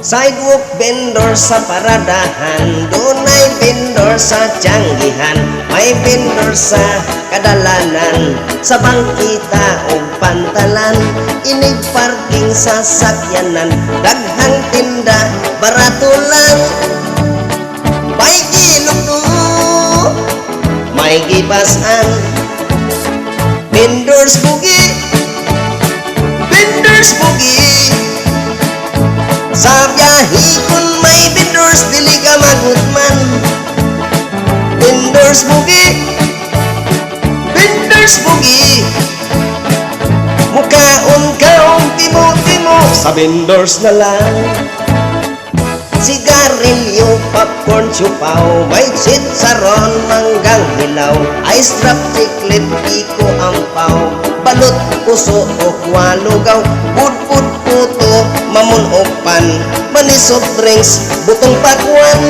Sidewalk vendor sa paradahan, dunay vendor sa tiyanggihan, may vendor sa kadalanan, sa bangkita o pantalan, inig parking sa sakyanan, daghang tinda, barato lang. May giluto, may gipasan, vendors bugi, vendors bugi. Sa biyahe kun may vendors, dili ka magutman. Vendors bugi, vendors bugi. Mukaon kaong timo-timo, sa vendors na lang. Sigarilyo, popcorn, chupaw, may chicharon, manggang hilaw, ice drop, chiclet, piko, ampaw, balot, puso o walugaw, pudpud, puto, mamon o pan, manis of drinks, butong pakwan,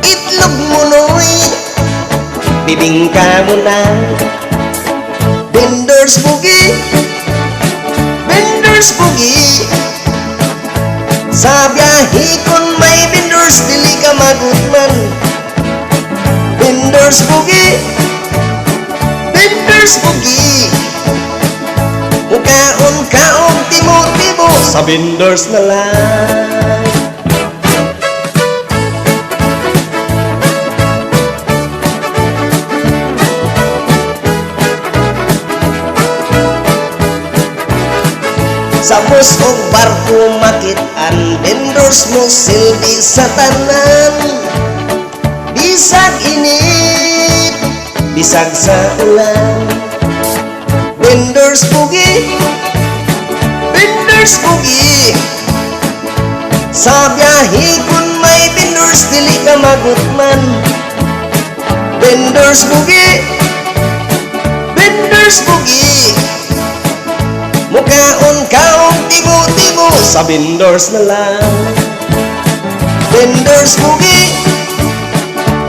itlog munoy, bibingka mo na. Vendors bugi, vendors bugi. Sa biyahe kun may vendors, dili ka magutman. Vendors bugi, vendors bugi. Mukaon kaong timo-timo, sa vendors na lang. Sa bus o barko makitaan, vendors mo silbi sa tanan. Bisag init, bisag sa ulan, vendors bugi, vendors bugi. Sa biyahe kun may vendors, dili ka magutman. Vendors bugi, vendors bugi. Mukaon kaong timo-timo, sa vendors na lang. Vendors bugi,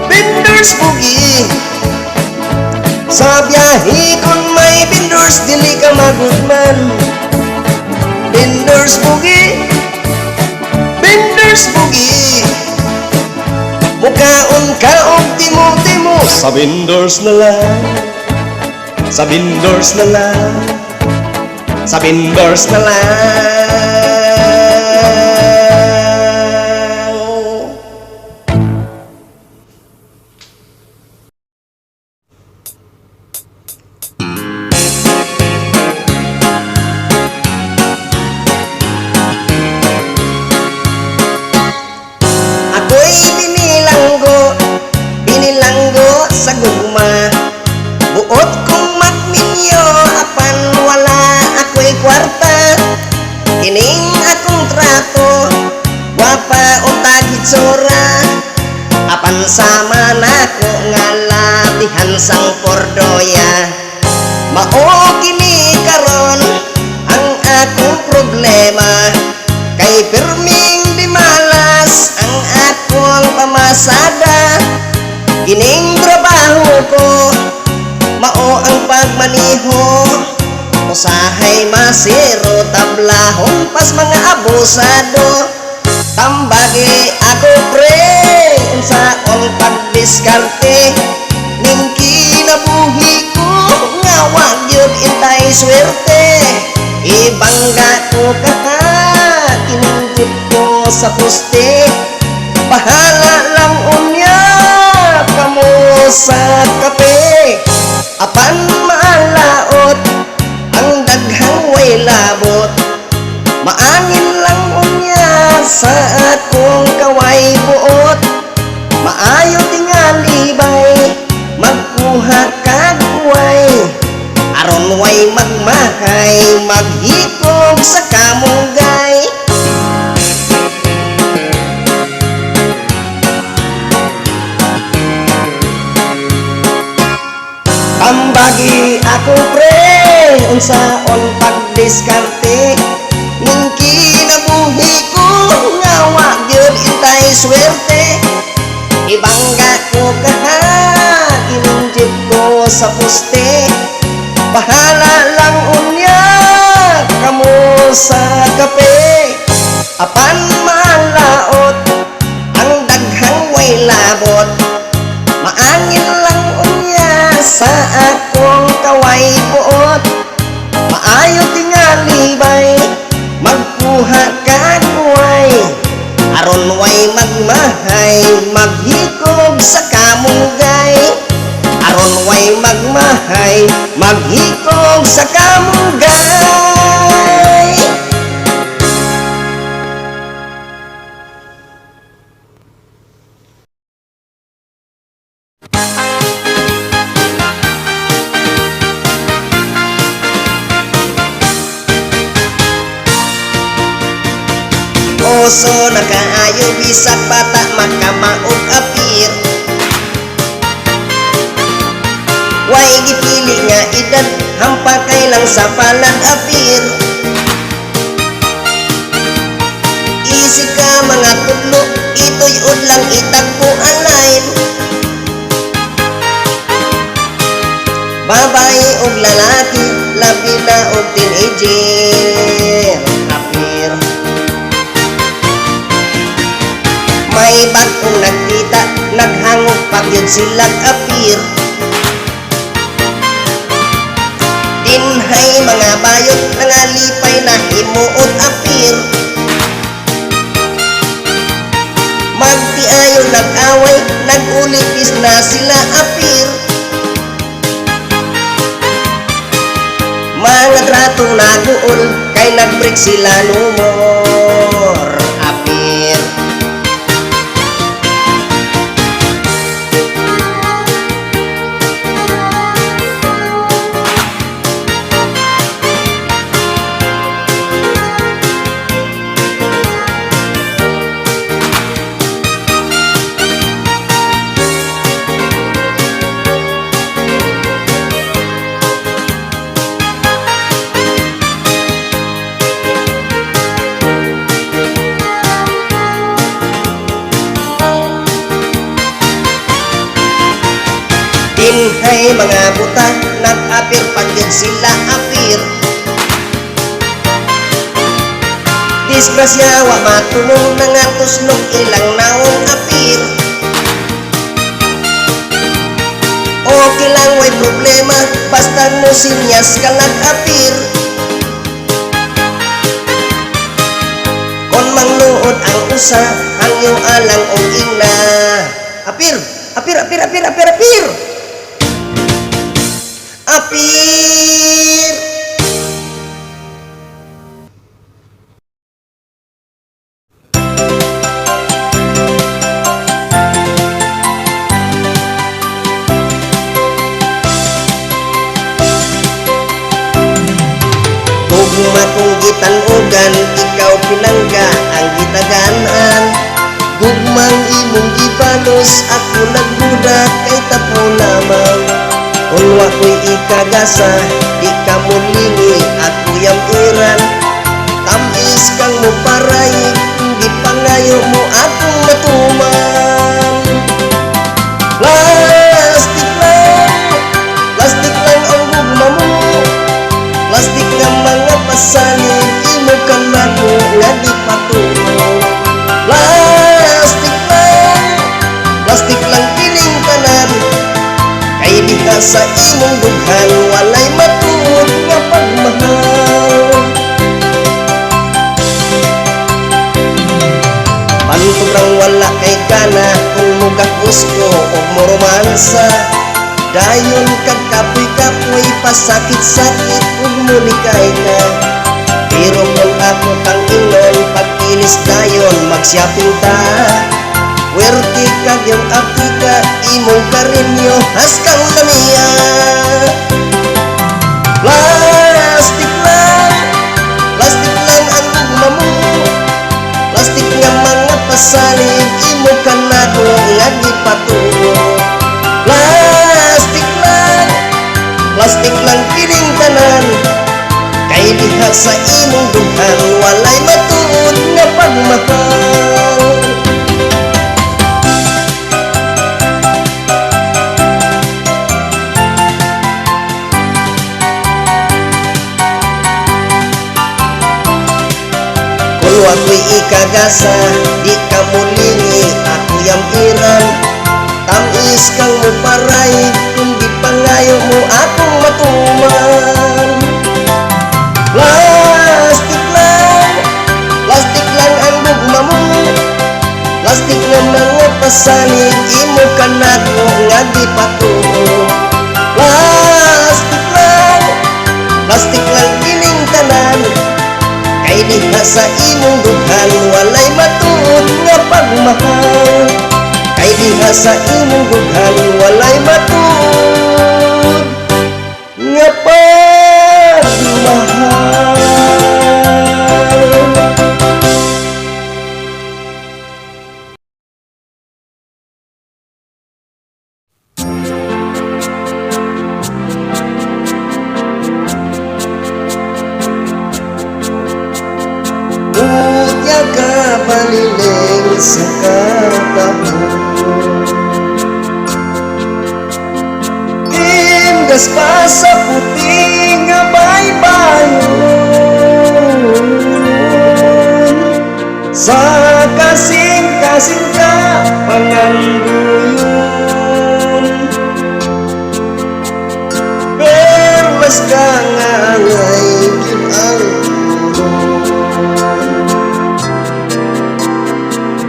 vendors bugi. Sa biyahe kun may vendors, dili ka magutman. Vendors bugi, vendors bugi. Mukaon kaong timo-timo, sa vendors na lang. Sa vendors na lang. Sa vendors na lang. Ako'y binilanggo sa gugma, buot kong magminyo, apan wala ako'y kwarta. Kining akong trato, wapa o tagitsura, apan sama nako nga labihan sang pordoya. Mao kini karon ang akong problema, kay pirming di malas ang akong pamasada. Kining trabaho ko, mao ang pagmaniho, usahay masiro, tablahon pas mga abusado. Tambagi ako pre, unsaon pagdiskarte, ning kinabuhi ko nga wag yun intay swerte. Ibangga ko kaha, kinunjud ko sa poste, bahala lang unya kamo sa kape. Apan maalaot ang daghang way labot, maangin lang unya sa akong kaway buot. Maayo tingali bay, magkuha kag way, aron way magmahay, maghikog sa kamunggay. Tambagi ako pre, unsaon pagdiskarte, ning kinabuhi ko nga wag yun intay swerte. Ibangga ko kaha, kinunjud ko sa poste, bahala lang unya kamo sa kape. Apan malaot ang daghang way labot, maangin lang unya sa akong kaway buot. Maayo tingali bay magkuha ka kuway, aron way magmahay maghikog sa kamunggay. Aron way magmahay maghikog sa kamunggay. Oso na kaayo bisag bata makamaog apir, way gipili nga edad hampakay lang sa palad apir. Isig ka mga tudlo ituy-od lang itagpo ang line, babae og lalaki labi na og teenager apir. May bagong nagkita, naghangog pa yun silang apir. Dinhay mga bayot, nangalipay na himuot apir. Magtiayo nag-away, nag-ulipis na sila apir. Mga trato naguol, kay nag-break sila numor apir. Dinhay mga buta, nag-apir pagyod sila apir. Disgrasya wa matulong nangatuslog ilang naong apir. Okay lang way problema, basta mo sinyas ka nag-apir. Kon mangluod ang usa, ang iyong alang o ina. Apir, apir, apir, apir, apir, apir. Apir. Tugma kong gitanugan, ikaw pinangga ang gitaganan. Gugmang imong gibalos, ako nagbudak kay tapo lamang. Kung wako'y ikagasa, di ka mulingi, ako yung iran. Tamis kang mo paray, hindi pangayo mo akong matuman. Plastic lang ang gugma mo. Plastic nga mga pasanin, imo ka na mo nga di patumo. Plastic lang piling tanan, kay di ka sa imong dughan, walay matuod nga pagmahal. Pantugrang wala kay kana, kung mugakos ko o mo romansa. Dayon kag kapoy-kapoy, pasakit-sakit ug mulikay ka. Pero kung ako kang inon, pag-ilis dayon mag-shopping ta. Werte kag yung apika, imong karinyo has kang lamiya. Plastic lang ang gugma mo. Plastic nga mga pasalig, imo ka na nga di patuo. Plastic lang piling tanan, kay diha sa imong dughan, walay matuod nga pagmahal. Kung ako'y agasa, di ka mulingi ako yampiran. Tamis kang muparay, kundi pangayo mo akong matuman. Plastik lang ang gugma mo, plastik nga mga pasanig, imo ka nako nga di patuo. Plastik lang kining tanan, kay diha sa imong dughan walay matuod nga pagmahal. Kay diha sa imong dughan walay matuod nga pagmahal. Utya ka baliling sa katahon, imgas pa sa puting nga baybayon. Sa kasing-kasing ka pangangguyon, perlas ka nga ngay yun ang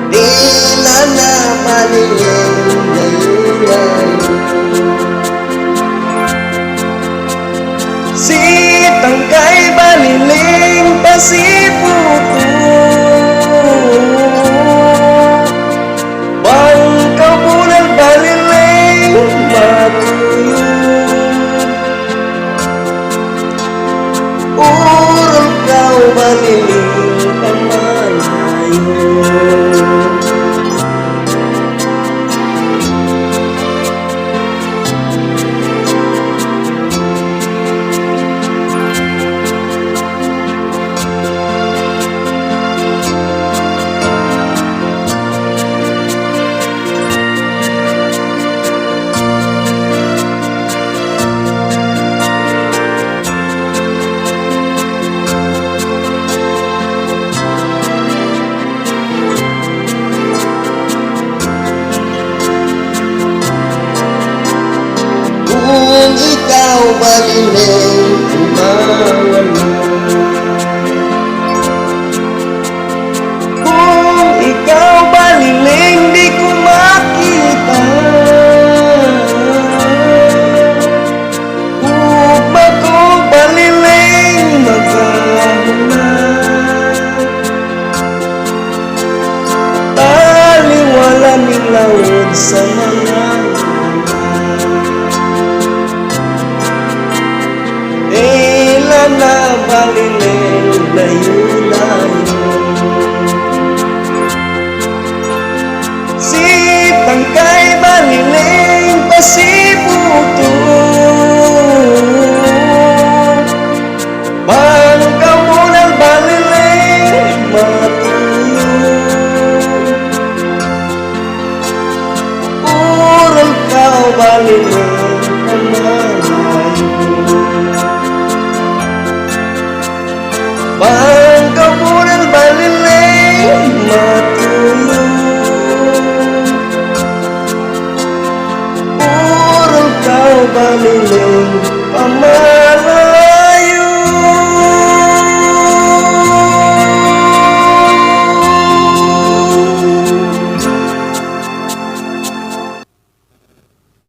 tila na malileng ngayon. Si tangkay baliling pasiputo, bangkaw bulan baliling matuyo. Urol kau baliling pamalayo. Kung ikaw baliling umawan mo, kung ikaw baliling di ko makita, ugma ko baliling magkahuna. Taliwala nilawod sa mga na baliling layo-layo. Si tangkay baliling pasiputo, bangkaw bulan baliling matuyo. Urol kau baliling pamalayo, bangkaw bulan baliling matuyo. Urol kau baliling pamalayo.